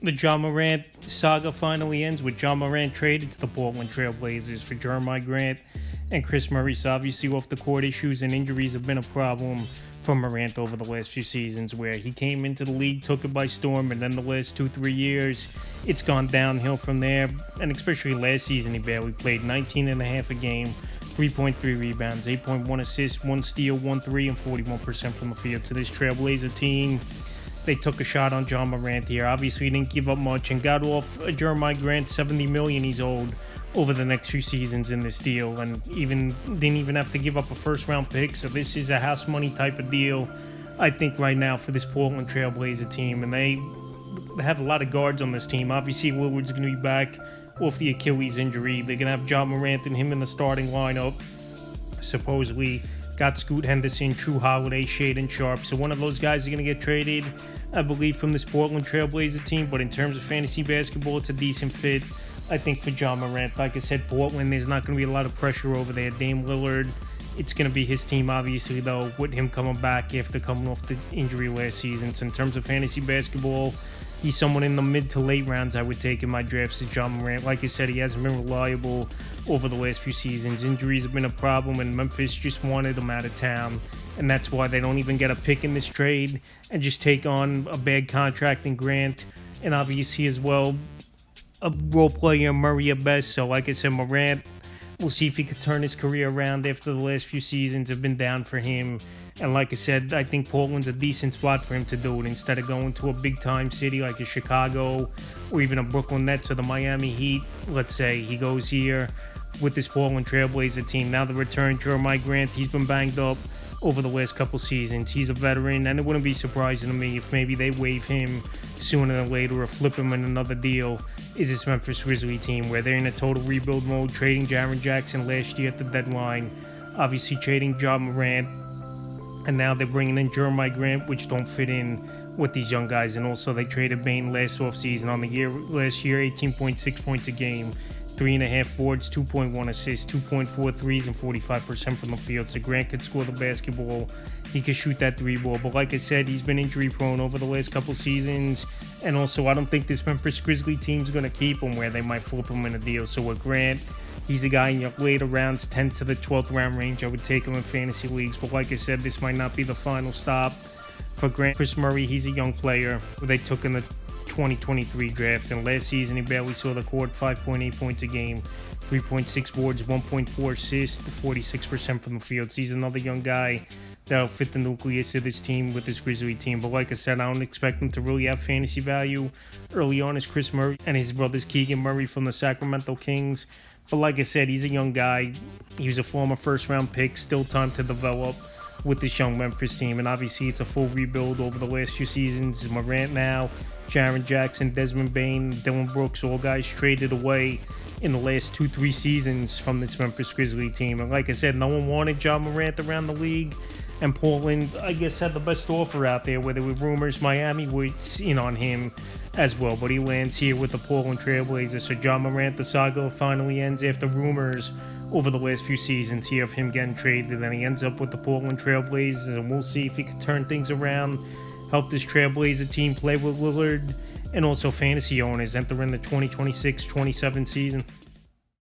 The Ja Morant saga finally ends with Ja Morant traded to the Portland Trailblazers for Jeremiah Grant and Chris Murray. So obviously off the court, issues and injuries have been a problem for Morant over the last few seasons, where he came into the league, took it by storm, and then the last 2-3 years it's gone downhill from there. And especially last season, he barely played, 19 and a half a game, 3.3 rebounds, 8.1 assists, 1 steal, 1 3, and 41% from the field. To this Trailblazer team, they took a shot on Ja Morant here. Obviously, he didn't give up much and got off Jeremiah Grant, $70 million he's owed over the next few seasons in this deal, and didn't even have to give up a first-round pick. So this is a house money type of deal, I think, right now for this Portland Trailblazer team. And they have a lot of guards on this team. Obviously, Lillard's going to be back off the Achilles injury. They're going to have Ja Morant and him in the starting lineup. Supposedly got Scoot Henderson, True Holiday, Shaedon Sharpe. So one of those guys are going to get traded, I believe, from this Portland Trailblazer team. But in terms of fantasy basketball, it's a decent fit, I think, for Ja Morant. Like I said, Portland, there's not going to be a lot of pressure over there. Dame Lillard, it's going to be his team, obviously, though, with him coming back after coming off the injury last season. So in terms of fantasy basketball, he's someone in the mid to late rounds I would take in my drafts as Ja Morant. Like I said, he hasn't been reliable over the last few seasons. Injuries have been a problem, and Memphis just wanted him out of town. And that's why they don't even get a pick in this trade and just take on a bad contract in Grant. And obviously, as well, a role player, Murray at best. So like I said, Morant, we'll see if he could turn his career around after the last few seasons have been down for him. And like I said, I think Portland's a decent spot for him to do it, instead of going to a big-time city like a Chicago or even a Brooklyn Nets or the Miami Heat. Let's say he goes here with this Portland Trailblazer team. Now the return, Jeremiah Grant, he's been banged up over the last couple seasons. He's a veteran, and it wouldn't be surprising to me if maybe they waive him sooner than later or flip him in another deal. Is this Memphis Grizzlies team, where they're in a total rebuild mode, trading Jaren Jackson last year at the deadline, obviously trading Ja Morant, and now they're bringing in Jeremiah Grant, which don't fit in with these young guys. And also they traded Bane last offseason. On the year last year, 18.6 points a game, 3.5 boards, 2.1 assists, 2.4 threes, and 45% from the field. So Grant could score the basketball. He could shoot that three ball. But like I said, he's been injury prone over the last couple seasons. And also, I don't think this Memphis Grizzlies team's going to keep him, where they might flip him in a deal. So with Grant, he's a guy in your later rounds, 10 to the 12th round range. I would take him in fantasy leagues. But like I said, this might not be the final stop for Grant. Chris Murray, he's a young player who they took in the 2023 draft, and last season he barely saw the court, 5.8 points a game, 3.6 boards, 1.4 assists, 46% from the field. So he's another young guy that'll fit the nucleus of this team with this Grizzly team. But like I said, I don't expect him to really have fantasy value early on as Chris Murray and his brothers Keegan Murray from the Sacramento Kings. But like I said, he's a young guy. He was a former first-round pick, still time to develop with this young Memphis team. And obviously it's a full rebuild over the last few seasons. Morant now, Jaren Jackson, Desmond Bane, Dylan Brooks, all guys traded away in the last 2-3 seasons from this Memphis Grizzlies team. And like I said, no one wanted Ja Morant around the league, and Portland, I guess, had the best offer out there, where there were rumors Miami was in on him as well. But he lands here with the Portland Trailblazers. So Ja Morant, the saga finally ends after rumors over the last few seasons here of him getting traded, and then he ends up with the Portland Trailblazers, and we'll see if he can turn things around, help this Trailblazer team play with Lillard, and also fantasy owners enter in the 2026-27 season.